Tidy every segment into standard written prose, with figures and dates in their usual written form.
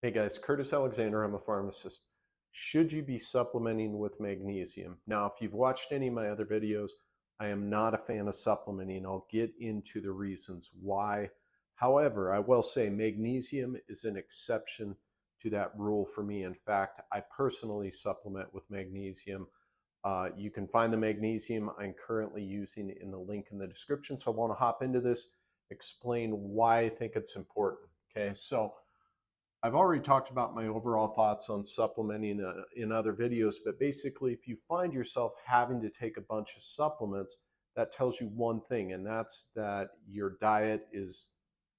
Hey guys, Curtis Alexander. I'm a pharmacist. Should you be supplementing with magnesium? Now, if you've watched any of my other videos, I am not a fan of supplementing. I'll get into the reasons why. However, I will say magnesium is an exception to that rule for me. In fact, I personally supplement with magnesium. You can find the magnesium I'm currently using in the link in the description. So I want to hop into this, explain why I think it's important. Okay, so I've already talked about my overall thoughts on supplementing in other videos, but basically, if you find yourself having to take a bunch of supplements, that tells you one thing, and that's that your diet is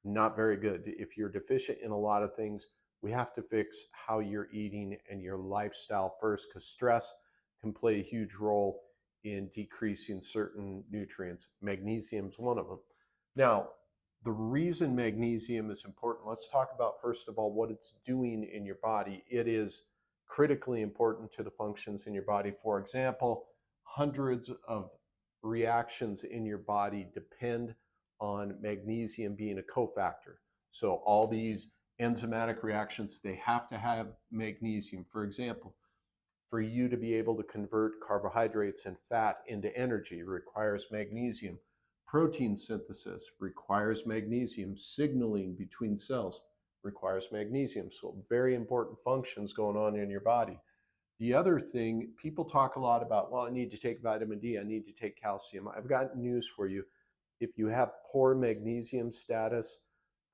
not very good. If you're deficient in a lot of things, we have to fix how you're eating and your lifestyle first, because stress can play a huge role in decreasing certain nutrients. Magnesium is one of them. Now, the reason magnesium is important, let's talk about first of all what it's doing in your body. It is critically important to the functions in your body. For example, hundreds of reactions in your body depend on magnesium being a cofactor. So all these enzymatic reactions, they have to have magnesium. For example, for you to be able to convert carbohydrates and fat into energy requires magnesium. Protein synthesis requires magnesium. Signaling between cells requires magnesium. So very important functions going on in your body. The other thing, people talk a lot about, well, I need to take vitamin D, I need to take calcium. I've got news for you. If you have poor magnesium status,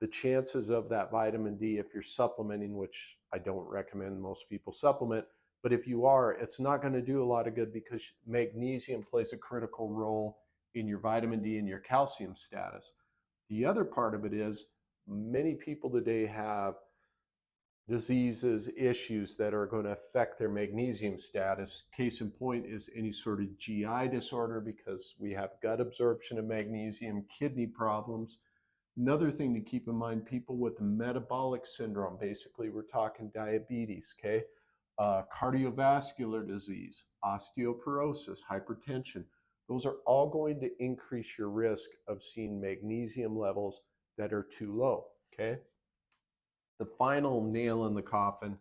the chances of that vitamin D, if you're supplementing, which I don't recommend most people supplement, but if you are, it's not going to do a lot of good because magnesium plays a critical role in your vitamin D and your calcium status. The other part of it is many people today have diseases, issues that are going to affect their magnesium status. Case in point is any sort of GI disorder because we have gut absorption of magnesium, kidney problems. Another thing to keep in mind, people with metabolic syndrome, basically we're talking diabetes, okay? Cardiovascular disease, osteoporosis, hypertension. Those are all going to increase your risk of seeing magnesium levels that are too low, okay? The final nail in the coffin,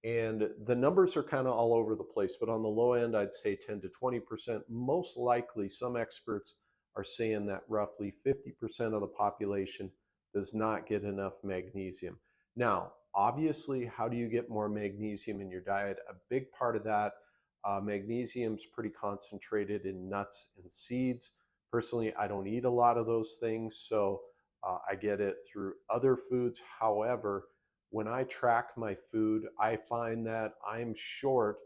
and the numbers are kind of all over the place, but on the low end, I'd say 10 to 20%. Most likely, some experts are saying that roughly 50% of the population does not get enough magnesium. Now, obviously, how do you get more magnesium in your diet? A big part of that, magnesium is pretty concentrated in nuts and seeds. Personally, I don't eat a lot of those things, so I get it through other foods. However, when I track my food, I find that I'm short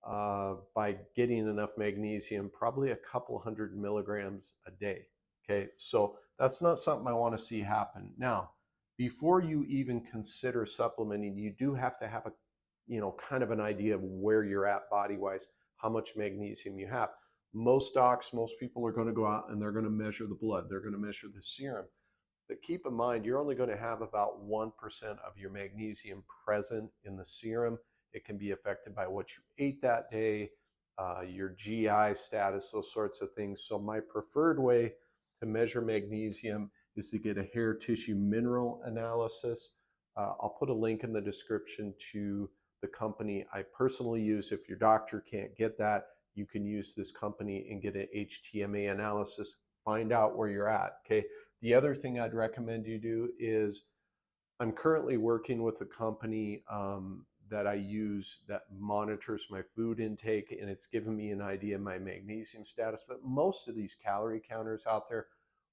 by getting enough magnesium, probably a couple hundred milligrams a day. Okay, so that's not something I want to see happen. Now, before you even consider supplementing, you do have to have a, kind of an idea of where you're at body-wise, how much magnesium you have. Most docs, most people are going to go out and they're going to measure the blood. They're going to measure the serum. But keep in mind, you're only going to have about 1% of your magnesium present in the serum. It can be affected by what you ate that day, your GI status, those sorts of things. So my preferred way to measure magnesium is to get a hair tissue mineral analysis. I'll put a link in the description to the company I personally use. If your doctor can't get that, you can use this company and get an HTMA analysis, find out where you're at, okay? The other thing I'd recommend you do is I'm currently working with a company that I use that monitors my food intake, and it's given me an idea of my magnesium status. But most of these calorie counters out there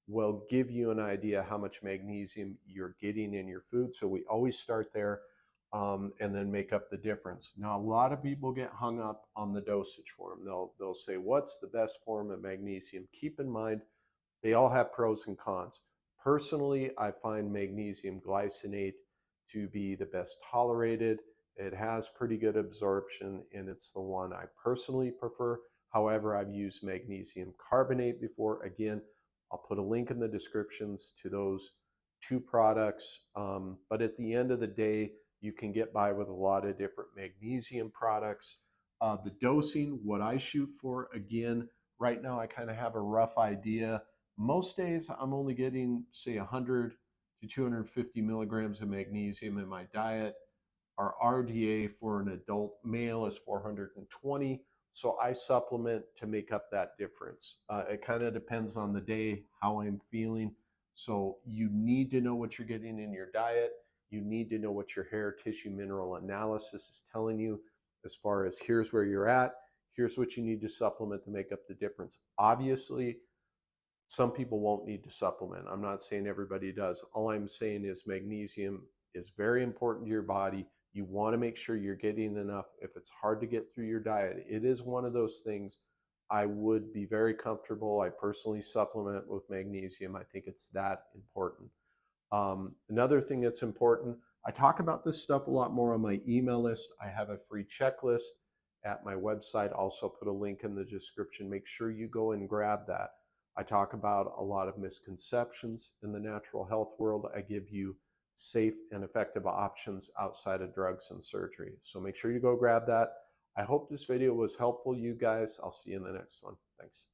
will give you an idea how much magnesium you're getting in your food. So we always start there and then make up the difference. Now, a lot of people get hung up on the dosage form. They'll say, what's the best form of magnesium? Keep in mind, they all have pros and cons. Personally, I find magnesium glycinate to be the best tolerated. It has pretty good absorption, and it's the one I personally prefer. However, I've used magnesium carbonate before. Again, I'll put a link in the descriptions to those two products. But at the end of the day, you can get by with a lot of different magnesium products. The dosing, what I shoot for, again, right now I kind of have a rough idea. Most days I'm only getting, say, 100 to 250 milligrams of magnesium in my diet. Our RDA for an adult male is 420. So I supplement to make up that difference. It kind of depends on the day, how I'm feeling. So you need to know what you're getting in your diet. You need to know what your hair tissue mineral analysis is telling you as far as here's where you're at, here's what you need to supplement to make up the difference. Obviously, some people won't need to supplement. I'm not saying everybody does. All I'm saying is magnesium is very important to your body. You want to make sure you're getting enough. If it's hard to get through your diet, it is one of those things. I would be very comfortable. I personally supplement with magnesium. I think it's that important. Another thing that's important, I talk about this stuff a lot more on my email list. I have a free checklist at my website. Also put a link in the description. Make sure you go and grab that. I talk about a lot of misconceptions in the natural health world. I give you safe and effective options outside of drugs and surgery. So make sure you go grab that. I hope this video was helpful, you guys. I'll see you in the next one. Thanks.